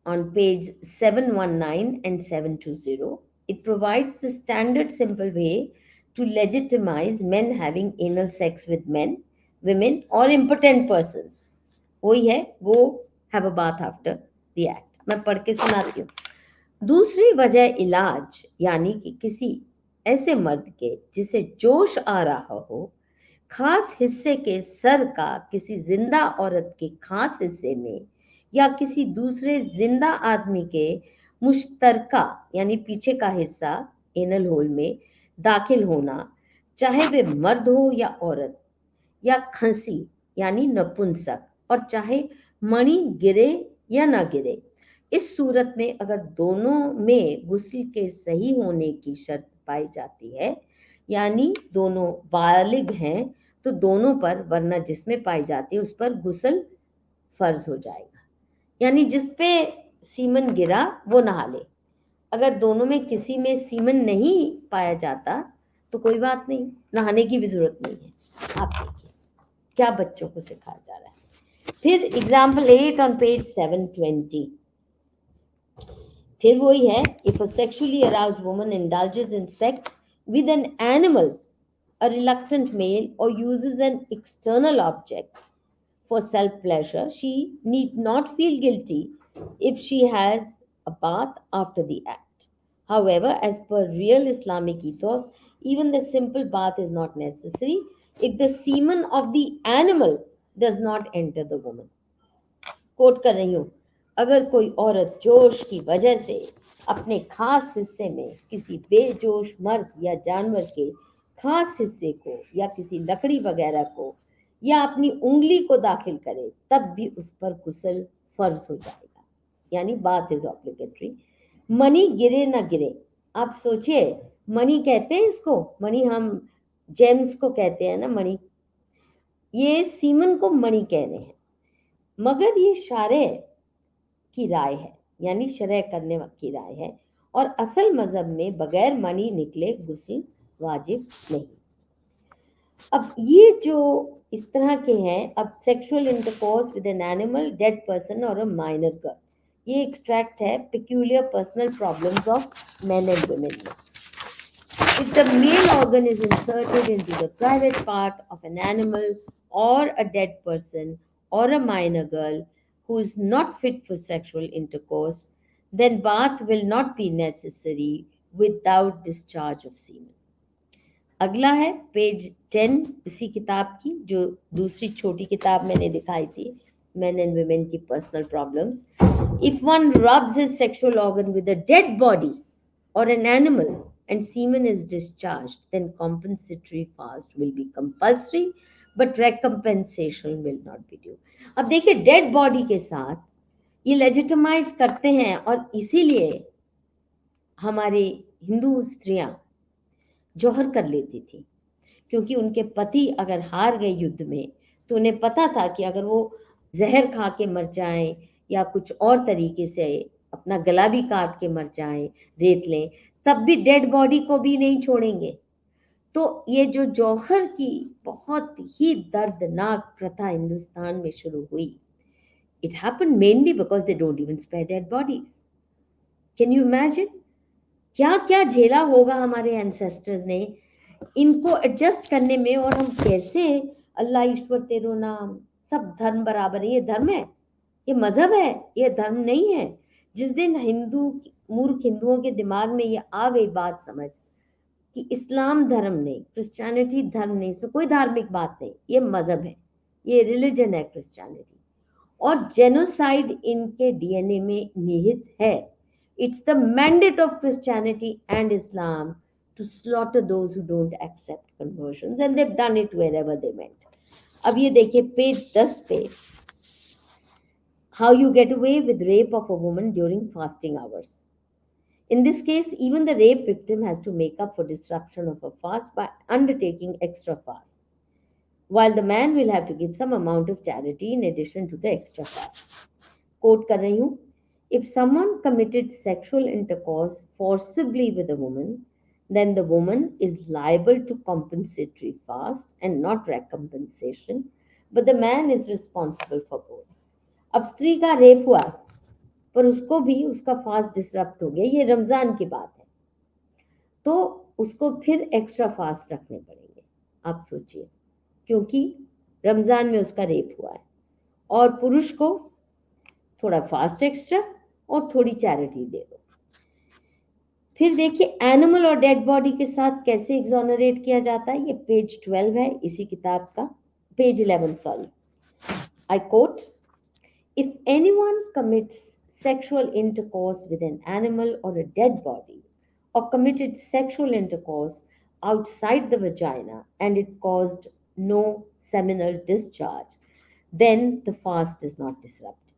on page 719 and 720. It provides the standard simple way to legitimize men having anal sex with men, women or impotent persons. वही है, go have a bath after the act. मैं पढ़ के सुनाती हूँ। दूसरी वजह इलाज, यानी कि किसी ऐसे मर्द के जिसे जोश आ रहा हो, खास हिस्से के सर का किसी जिंदा औरत के खास हिस्से में या किसी दूसरे जिंदा आदमी के मुश्तरका यानी पीछे का हिस्सा एनल होल में दाखिल होना, चाहे वे मर्द हो या औरत, या खंसी यानी नपुंसक, और चाहे मणि गिरे या ना गिरे। इस सूरत में अगर दोनों में गुस्ल के सही होने की शर्त पाई जाती है, यानी दोनों बालिग हैं, तो दोनों पर, वरना जिसमें पाई जाती है उस पर गुस्ल फर्ज हो जाएगा। यानी जिस पे सीमन गिरा वो नहा ले, अगर दोनों में किसी में सीमन नहीं पाया जाता तो कोई बात नहीं, नहाने की भी जरूरत नहीं है। आप देखिए क्या बच्चों को सिखाया जा रहा है। फिर एग्जाम्पल 8 ऑन पेज 720, फिर वही है, if a sexually aroused woman indulges in sex with an animal, a reluctant male, or uses an external object for self pleasure, she need not feel guilty if she has a bath after the act. However, as per real Islamic ethos, even the simple bath is not necessary if the semen of the animal does not enter the woman. Quote कर रही हूँ, अगर कोई औरत जोश की वजह से अपने खास हिस्से में किसी बेजोश मर्द या जानवर के खास हिस्से को या किसी लकड़ी वगैरह को या अपनी उंगली को दाखिल करे, तब भी उस पर गुस्ल फर्ज हो जाएगा, यानी बात इज ऑब्लिगेटरी। मणि गिरे ना गिरे, आप सोचिए, मणि कहते हैं इसको, मणि हम जेम्स को कहते हैं ना मणि, ये सीमन को मणि कह रहे हैं, मगर ये शारे की राय है, यानी शरह करने की राय है, और असल मजहब में बगैर मणि निकले गुस्ल वाजिब नहीं। अब ये जो इस तरह के हैं, अब sexual intercourse with an animal, dead person और अ माइनर गर्ल, ये एक्सट्रैक्ट है peculiar personal problems of men and women में। If the male organ is inserted into the private part of an animal or a dead person or a minor girl who is not fit for sexual intercourse, then bath will not be necessary without discharge of semen. अगला है page 10 इसी किताब की, जो दूसरी छोटी किताब मैंने दिखाई थी, men and women की personal problems. If one rubs his sexual organ with a dead body or an animal and semen is discharged, then compensatory fast will be compulsory, but recompensation will not be due. अब देखिए, dead body के साथ ये legitimise करते हैं, और इसीलिए हमारे हिंदू स्त्रियां जौहर कर लेती थी, क्योंकि उनके पति अगर हार गए युद्ध में, तो उन्हें पता था कि अगर वो जहर खा के मर जाएं या कुछ और तरीके से अपना गला भी काट के मर जाएं, रेत लें, तब भी डेड बॉडी को भी नहीं छोड़ेंगे। तो ये जो जौहर की बहुत ही दर्दनाक प्रथा हिंदुस्तान में शुरू हुई, it happened mainly because they don't even spare dead bodies. Can you imagine क्या क्या झेला होगा हमारे एंसेस्टर्स ने इनको एडजस्ट करने में, और हम कैसे अल्लाह ईश्वर तेरो नाम, सब धर्म बराबर है। ये धर्म है, ये मजहब है, ये धर्म नहीं है। जिस दिन मूर्ख हिंदुओं के दिमाग में ये आ गई बात समझ कि इस्लाम धर्म नहीं, क्रिश्चियनिटी धर्म नहीं, इसमें कोई धार्मिक बात नहीं, ये मजहब है, ये रिलीजन है क्रिश्चियनिटी, और जेनोसाइड इनके डीएनए में निहित है। It's the mandate of Christianity and Islam to slaughter those who don't accept conversions, and they've done it wherever they went. अब ये देखिए पेज 10 पे, how you get away with rape of a woman during fasting hours. In this case, even the rape victim has to make up for disruption of a fast by undertaking extra fast, while the man will have to give some amount of charity in addition to the extra fast. Quote कर रही हूँ, if someone committed sexual intercourse forcibly with a woman, then the woman is liable to compensatory fast and not recompensation, but the man is responsible for both. अब स्त्री का rape हुआ, पर उसको भी उसका फास्ट डिसरप्ट हो गया, ये रमजान की बात है, तो उसको फिर एक्स्ट्रा फास्ट रखने पड़ेंगे। आप सोचिए, क्योंकि रमजान में उसका रेप हुआ है, और पुरुष को थोड़ा फास्ट एक्स्ट्रा और थोड़ी चैरिटी दे दो। फिर देखिए एनिमल और डेड बॉडी के साथ कैसे एक्सोनरेट किया जाता है, ये पेज 12 है इसी किताब का, page 11 sorry. I quote, if anyone commits sexual intercourse with an animal or a dead body, or committed sexual intercourse outside the vagina and it caused no seminal discharge, then the fast is not disrupted.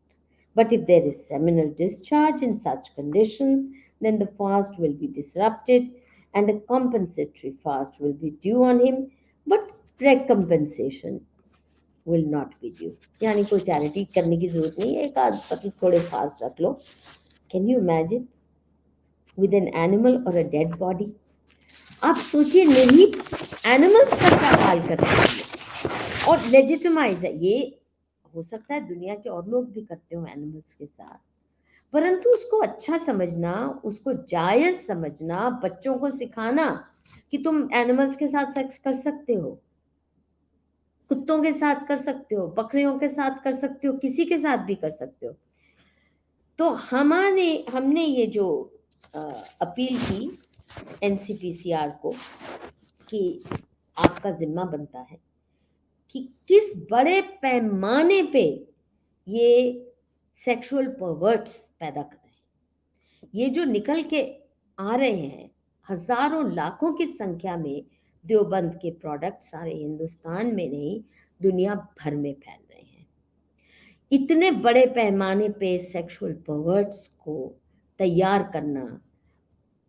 But if there is seminal discharge in such conditions, then the fast will be disrupted and a compensatory fast will be due on him, but recompensation will not be due. यानी कोई charity करने की जरूरत नहीं है, एक आध थोड़े फास्ट रख लो। Can you imagine with an animal or a dead body? आप सोचिए, नहीं एनिमल्स का क्या हाल करते हैं, और लेजिटिमाइज है ये। हो सकता है दुनिया के और लोग भी करते हो एनिमल्स के साथ, परंतु उसको अच्छा समझना, उसको जायज समझना, बच्चों को सिखाना कि तुम एनिमल्स के साथ सेक्स कर सकते हो, कुत्तों के साथ कर सकते हो, बकरियों के साथ कर सकते हो, किसी के साथ भी कर सकते हो। तो हमने ये जो अपील की एनसीपीसीआर को कि आपका जिम्मा बनता है कि किस बड़े पैमाने पे ये सेक्सुअल परवर्ट्स पैदा कर रहे हैं। ये जो निकल के आ रहे हैं हजारों लाखों की संख्या में, देवबंद के प्रोडक्ट सारे हिंदुस्तान में नहीं दुनिया भर में फैल रहे हैं। इतने बड़े पैमाने पे सेक्सुअल परवर्ट्स को तैयार करना,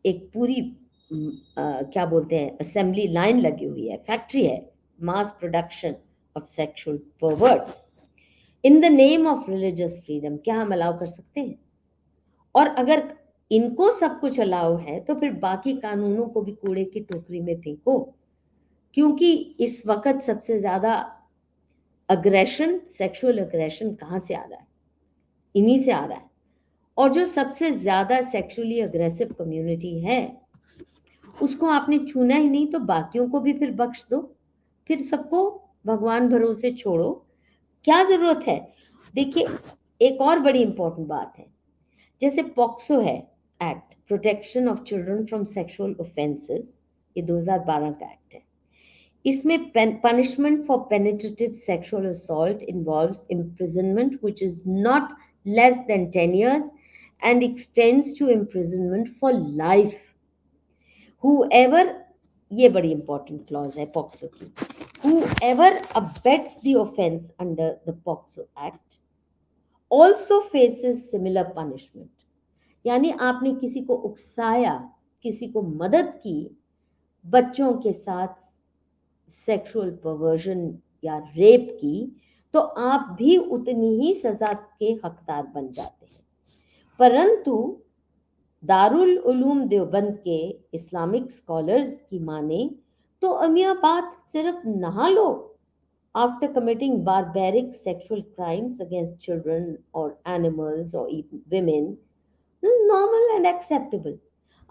एक पूरी क्या बोलते हैं असेंबली लाइन लगी हुई है, फैक्ट्री है, mass production of sexual perverts in the name of religious freedom. क्या हम अलाउ कर सकते हैं? और अगर इनको सब कुछ अलाउ है तो फिर बाकी कानूनों को भी कूड़े की टोकरी में फेंको, क्योंकि इस वक्त सबसे ज्यादा अग्रेशन, सेक्सुअल अग्रेशन कहाँ से आ रहा है? इन्हीं से आ रहा है। और जो सबसे ज्यादा सेक्सुअली अग्रेसिव कम्युनिटी है उसको आपने छूना ही नहीं, तो बाकियों को भी फिर बख्श दो, फिर सबको भगवान भरोसे छोड़ो, क्या जरूरत है? देखिए एक और बड़ी इंपॉर्टेंट बात है, जैसे पॉक्सो है act, protection of children from sexual offences, ये 2012 का एक्ट है। इसमें punishment for penetrative sexual assault involves imprisonment which is not less than 10 years and extends to imprisonment for life. Whoever, ये बड़ी इंपॉर्टेंट क्लॉज है POCSO की, whoever abets the offense under the POCSO Act also faces similar punishment. यानी आपने किसी को उकसाया, किसी को मदद की बच्चों के साथ सेक्सुअल परवर्जन या रेप की, तो आप भी उतनी ही सजा के हकदार बन जाते हैं। परंतु दारुल उलूम देवबंद के इस्लामिक स्कॉलर्स की माने तो अब यह बात सिर्फ नहा लो after committing barbaric sexual crimes against children और एनिमल्स और विमेन नॉर्मल एंड एक्सेप्टेबल।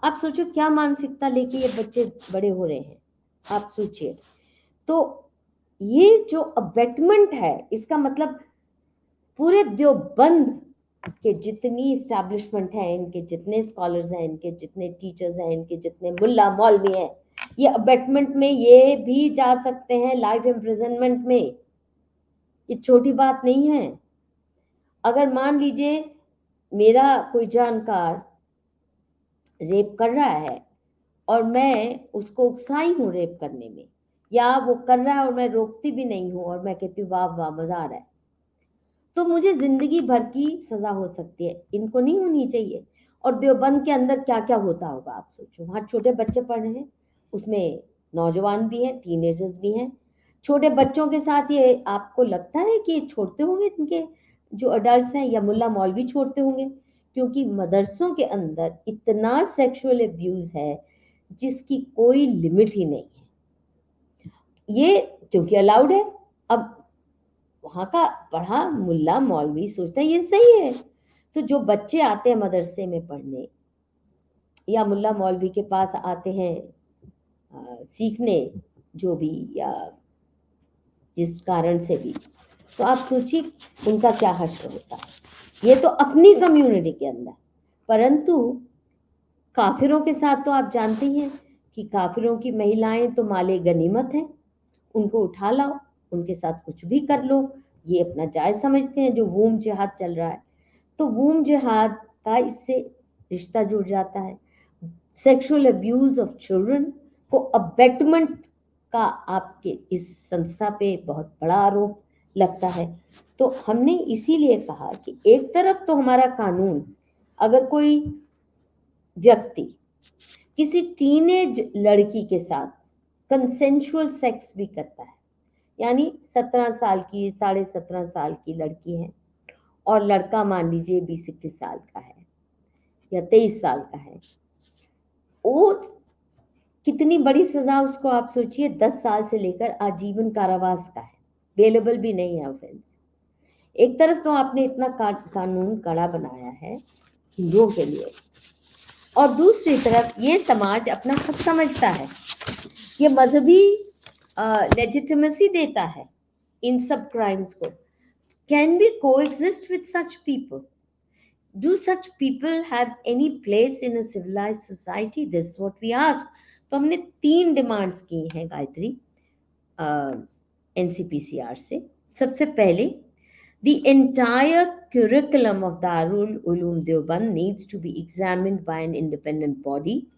आप सोचो क्या मानसिकता लेके ये बच्चे बड़े हो रहे हैं, आप सोचिए। तो ये जो अबेटमेंट है, इसका मतलब पूरे देवबंद के जितनी इस्टेब्लिशमेंट है, इनके जितने स्कॉलर्स हैं, इनके जितने टीचर्स हैं, इनके जितने मुल्ला मौलवी हैं, ये अबेटमेंट में ये भी जा सकते हैं लाइफ इम्प्रिजनमेंट में। ये छोटी बात नहीं है। अगर मान लीजिए मेरा कोई जानकार रेप कर रहा है और मैं उसको उकसाई हूँ रेप करने में, या वो कर रहा है और मैं रोकती भी नहीं हूँ और मैं कहती हूँ वाह वाह मजा आ रहा है, तो मुझे जिंदगी भर की सजा हो सकती है। इनको नहीं होनी चाहिए। और देवबंद के अंदर क्या क्या होता होगा आप सोचो, वहाँ छोटे बच्चे पढ़ रहे हैं, उसमें नौजवान भी हैं, टीनेजर्स भी हैं। छोटे बच्चों के साथ ये आपको लगता है कि छोड़ते होंगे इनके जो अडल्ट हैं, या मुल्ला मौलवी छोड़ते होंगे? क्योंकि मदरसों के अंदर इतना सेक्सुअल अब्यूज है जिसकी कोई लिमिट ही नहीं है, ये क्योंकि अलाउड है। अब वहां का पढ़ा मुल्ला मौलवी सोचता है ये सही है, तो जो बच्चे आते हैं मदरसे में पढ़ने या मुल्ला मौलवी के पास आते हैं सीखने जो भी, या जिस कारण से भी, तो आप सोचिए उनका क्या हश्र होता है। ये तो अपनी कम्युनिटी के अंदर, परंतु काफिरों के साथ तो आप जानते ही हैं कि काफिरों की महिलाएं तो माले गनीमत हैं, उनको उठा लाओ, उनके साथ कुछ भी कर लो, ये अपना जायज समझते हैं। जो वूम जिहाद चल रहा है, तो वूम जिहाद का इससे रिश्ता जुड़ जाता है। सेक्सुअल अब्यूज ऑफ चिल्ड्रन को अबेटमेंट का आपके इस संस्था पे बहुत बड़ा आरोप लगता है। तो हमने इसीलिए कहा कि एक तरफ तो हमारा कानून, अगर कोई व्यक्ति किसी टीनेज लड़की के साथ कंसेंशुअल सेक्स भी करता है, यानी 17 साल की, 17.5 साल की लड़की है और लड़का मान लीजिए 20-21 साल का है या 23 साल का है, वो कितनी बड़ी सजा उसको आप सोचिए, 10 साल से लेकर आजीवन कारावास का है, बेलेबल भी नहीं है ऑफेंस। एक तरफ तो आपने इतना कानून कड़ा बनाया है हिंदुओं के लिए, और दूसरी तरफ ये समाज अपना हक समझता है, ये मजहबी लेजिटिमेसी देता है इन सब क्राइम्स को। Can we coexist with such people? Do such people have any place in a civilised society? This what we ask. तो हमने 3 डिमांड्स की हैं गायत्री एनसीपीसीआर से। सबसे पहले, The entire curriculum of Darul Uloom Deoband needs to be examined by an independent body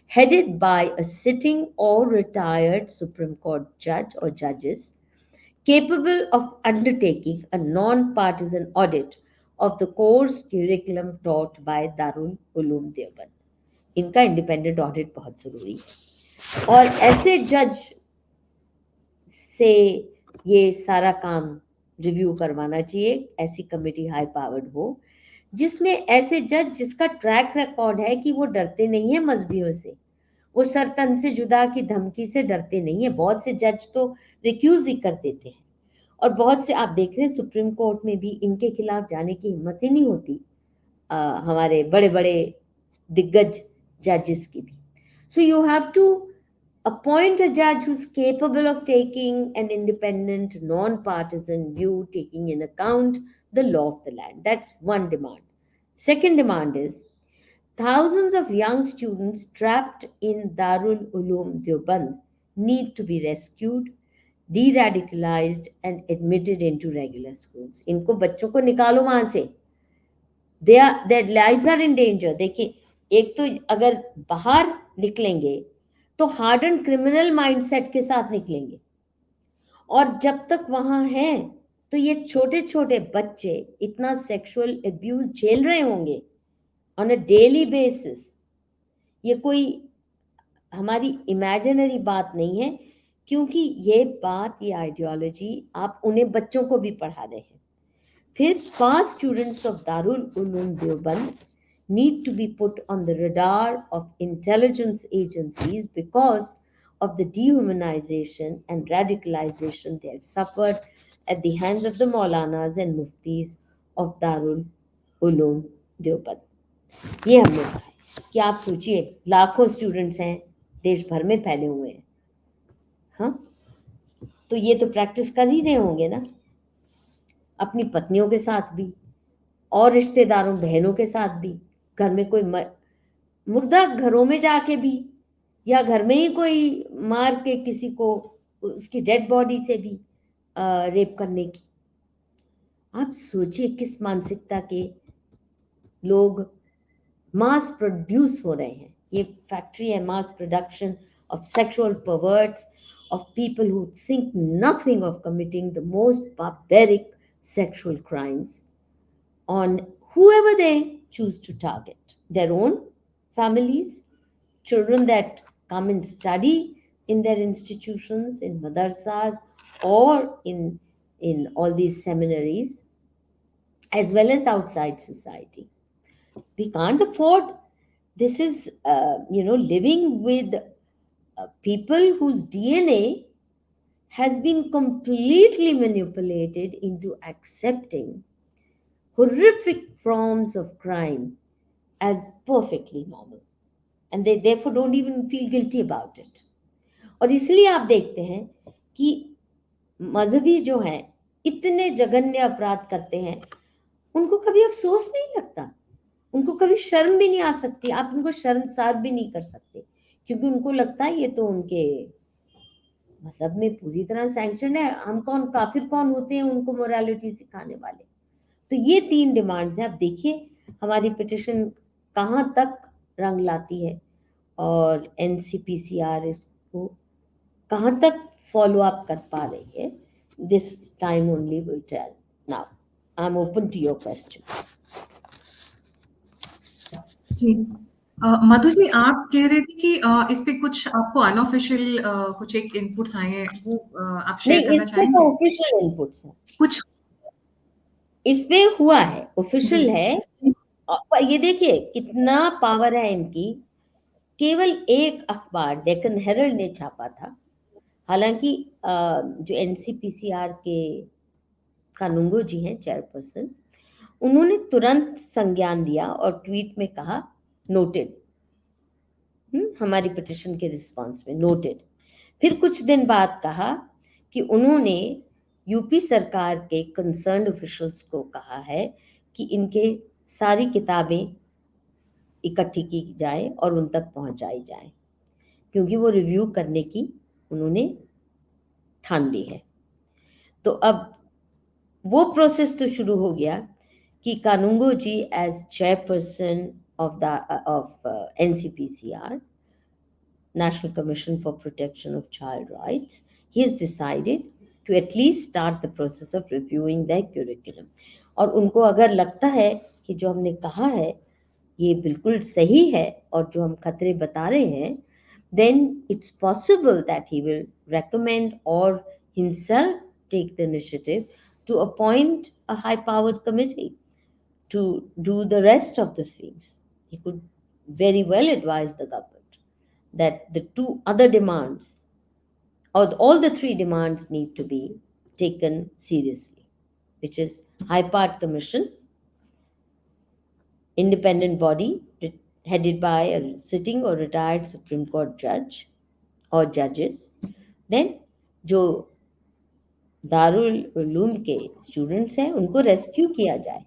headed by a sitting or retired Supreme Court judge or judges capable of undertaking a non-partisan audit of the course curriculum taught by Darul Uloom Deoband. इनका independent audit बहुत जरूरी है और ऐसे जज से ये सारा काम रिव्यू करवाना चाहिए, ऐसी कमेटी हाई पावर्ड हो जिसमें ऐसे जज जिसका ट्रैक रिकॉर्ड है कि वो डरते नहीं है मजहबियों से, वो सर तन से जुदा की धमकी से डरते नहीं है। बहुत से जज तो रिक्यूज ही कर देते हैं और बहुत से आप देख रहे हैं सुप्रीम कोर्ट में भी इनके खिलाफ जाने की हिम्मत ही नहीं होती हमारे बड़े बड़े दिग्गज जजेस की भी। So you have to appoint a judge who's capable of taking an independent, non-partisan view, taking in account the law of the land. That's one demand. Second demand is thousands of young students trapped in Darul Uloom Deoband need to be rescued, de-radicalized and admitted into regular schools. इनको बच्चों को निकालो वहां से. Their lives are in danger. देखिए, एक तो अगर बाहर निकलेंगे तो हार्डन क्रिमिनल माइंडसेट के साथ निकलेंगे और जब तक वहां हैं तो ये छोटे छोटे बच्चे इतना सेक्सुअल अब्यूज झेल रहे होंगे ऑन अ डेली बेसिस। ये कोई हमारी इमेजिनरी बात नहीं है, क्योंकि ये बात, ये आइडियोलॉजी आप उन्हें बच्चों को भी पढ़ा रहे हैं। फिर 5 students of Darul Uloom Deoband need to be put on the radar of intelligence agencies because of the dehumanization and radicalization they have suffered at the hands of the Maulanas and Muftis of Darul Uloom Deoband. ये हमने कहा है कि आप सोचिए लाखों students हैं, देश भर में फैले हुए हैं, हाँ, तो ये तो प्रैक्टिस कर ही रहे होंगे ना, अपनी पत्नियों के साथ भी और रिश्तेदारों बहनों के साथ भी, घर में कोई मुर्दा घरों में जाके भी, या घर में ही कोई मार के किसी को उसकी डेड बॉडी से भी रेप करने की। आप सोचिए किस मानसिकता के लोग मास प्रोड्यूस हो रहे हैं। ये फैक्ट्री है mass production of sexual perverts, of people who think nothing of committing the most barbaric sexual crimes on whoever they choose to target, their own families, children that come and study in their institutions, in madarsas or in all these seminaries, as well as outside society. We can't afford, this is living with people whose DNA has been completely manipulated into accepting horrific forms of crime as perfectly normal, and they therefore don't even feel guilty about it. और इसलिए आप देखते हैं कि मजहबी जो हैं इतने जघन्य अपराध करते हैं, उनको कभी अफसोस नहीं लगता, उनको कभी शर्म भी नहीं आ सकती, आप उनको शर्मसार भी नहीं कर सकते, क्योंकि उनको लगता है ये तो उनके मजहब में पूरी तरह सैंक्शन है, हम कौन, काफिर कौन होते हैं उनको मोरालिटी सिखाने वाले। तो ये 3 डिमांड्स हैं। आप देखिए हमारी पिटिशन कहाँ तक रंग लाती है और एनसीपीसीआर इसको कहाँ तक फॉलो अप कर पा रही है। This time only will tell. Now I am open to your questions. Madhu ji, आप कह रहे थे कि इस पे कुछ आपको अनऑफिशियल कुछ एक इनपुट्स आए हैं, वो आप शेयर करना चाहेंगे? तो ऑफिशियल इनपुट्स है, कुछ इसमें हुआ है, ऑफिशियल है। ये देखिए कितना पावर है इनकी। केवल एक अखबार डेक्कन हेरल्ड ने छापा था, हालांकि जो एनसीपीसीआर के कानूंगो जी हैं चेयरपर्सन, उन्होंने तुरंत संज्ञान लिया और ट्वीट में कहा नोटेड, हमारी पिटिशन के रिस्पांस में नोटेड। फिर कुछ दिन बाद कहा कि उन्होंने यूपी सरकार के कंसर्न्ड ऑफिशियल्स को कहा है कि इनके सारी किताबें इकट्ठी की जाए और उन तक पहुंचाई जाए, क्योंकि वो रिव्यू करने की उन्होंने ठान ली है। तो अब वो प्रोसेस तो शुरू हो गया कि Kanoongo ji as chairperson of NCPCR, National Commission for Protection of Child Rights, he has decided to at least start the process of reviewing their curriculum. और उनको अगर लगता है कि जो हमने कहा है ये बिल्कुल सही है और जो हम खतरे बता रहे हैं, then it's possible that he will recommend or himself take the initiative to appoint a high-powered committee to do the rest of the things. He could very well advise the government that the two other demands, or all the three demands, need to be taken seriously, which is high-powered commission, independent body headed by a sitting or retired Supreme Court judge or judges. Then जो दारुल उलूम के students हैं उनको rescue किया जाए.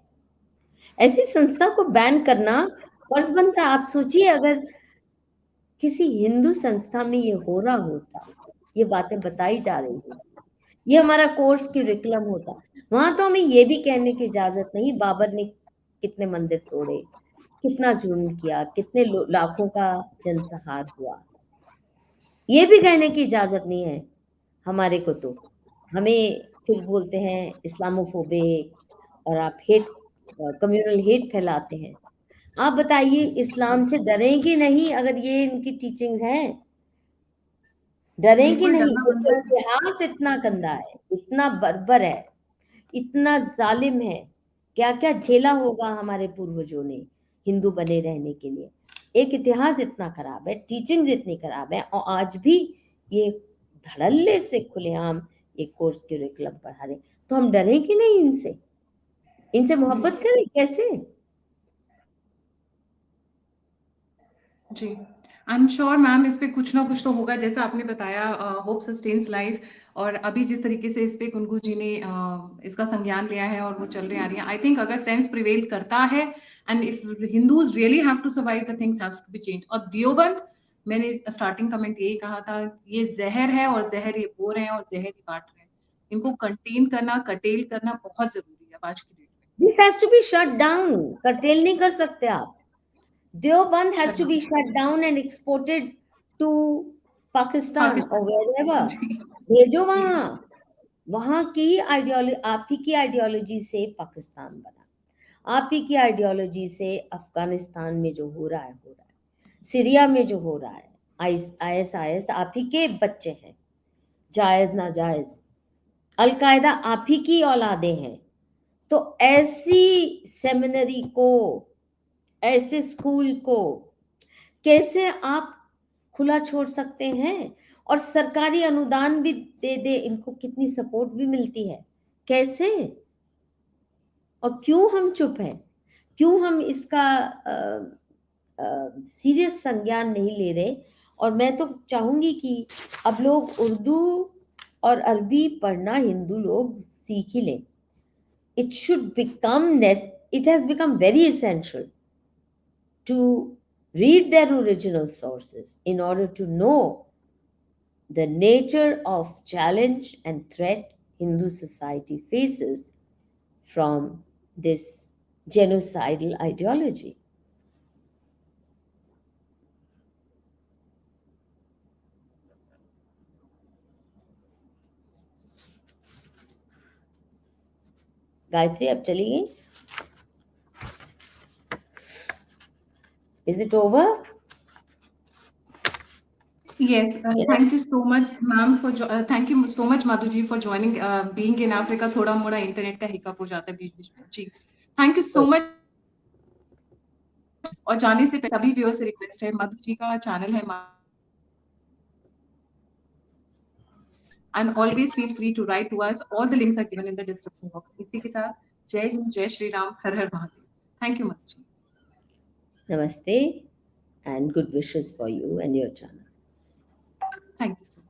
ऐसी संस्था को ban करना फर्ज बनता है. आप सोचिए अगर किसी हिंदू संस्था में ये हो रहा होता, ये बातें बताई जा रही होती, ये हमारा कोर्स करिकुलम होता, वहां तो हमें ये भी कहने की इजाजत नहीं बाबर ने कितने मंदिर तोड़े, कितना जुर्म किया, कितने लाखों का जनसंहार हुआ, ये भी कहने की इजाजत नहीं है हमारे को. तो हमें फिर बोलते हैं इस्लामोफोबिक और आप हेट, कम्युनल हेट फैलाते हैं. आप बताइए इस्लाम से डरें कि नहीं अगर ये इनकी टीचिंग्स हैं? डरें कि बिल्कुल नहीं? डरना इसका बनता है। इतिहास इतना गंदा है, इतना बर्बर है, इतना जालिम है. क्या क्या झेला होगा हमारे पूर्वजों ने हिंदू बने रहने के लिए. एक इतिहास इतना खराब है, टीचिंग्स इतनी खराब है, और आज भी ये धड़ल्ले से खुलेआम एक कोर्स करिकुलम पढ़ा रहे. तो हम डरें कि नहीं इनसे? इनसे मोहब्बत करें कैसे? जी, आई एम श्योर मैम इस पे कुछ ना कुछ तो होगा, जैसा आपने बताया होप सस्टेन्स लाइफ, और अभी जिस तरीके से इस पे कुंगू जी ने इसका संज्ञान लिया है और वो चल रही आ रही है, आई थिंक अगर सेंस प्रिवेल करता है and if Hindus really have to survive the things have to be change. और देवबंद, मैंने स्टार्टिंग कमेंट यही कहा था, ये जहर है और जहर ये बो रहे हैं और जहर ये बांट रहे हैं. इनको कंटेन करना, कर्टेल करना बहुत जरूरी है आज की डेट में. This has to be shut down. Curtail नहीं कर सकते आप. Deoband has to be shut down and exported to Pakistan or wherever. भेजो वहां. वहां की आइडियोलॉजी, आप ही की आइडियोलॉजी से पाकिस्तान बना, आप ही की आइडियोलॉजी से अफगानिस्तान में जो हो रहा है, सीरिया में जो हो रहा है, ISIS आप ही के बच्चे हैं, जायज नाजायज. अलकायदा आप ही की औलादें हैं. तो ऐसी सेमिनरी को, ऐसे स्कूल को कैसे आप खुला छोड़ सकते हैं? और सरकारी अनुदान भी दे, इनको कितनी सपोर्ट भी मिलती है, कैसे? और क्यों हम चुप हैं? क्यों हम इसका सीरियस संज्ञान नहीं ले रहे? और मैं तो चाहूंगी कि अब लोग उर्दू और अरबी पढ़ना हिंदू लोग सीख ही लें. It should become, it has become very essential to read their original sources in order to know the nature of challenge and threat Hindu society faces from this genocidal ideology. Gayatri अब चली गई. Is it over? Yes, thank you so much, ma'am, for thank you so much, Madhu ji, for joining. Being in Africa, थोड़ा मोड़ा internet का hiccup हो जाता है बीच बीच में. जी, थैंक यू सो मच. और जाने से पहले सभी व्यूअर्स से रिक्वेस्ट है, मधु जी का चैनल है, and always feel free to write to us. All the links are given in the description box. इसी के साथ जय हिंद, जय श्री राम, हर हर Mahadev. Thank you, Madhu ji. Namaste and good wishes for you and your channel. Thank you so much.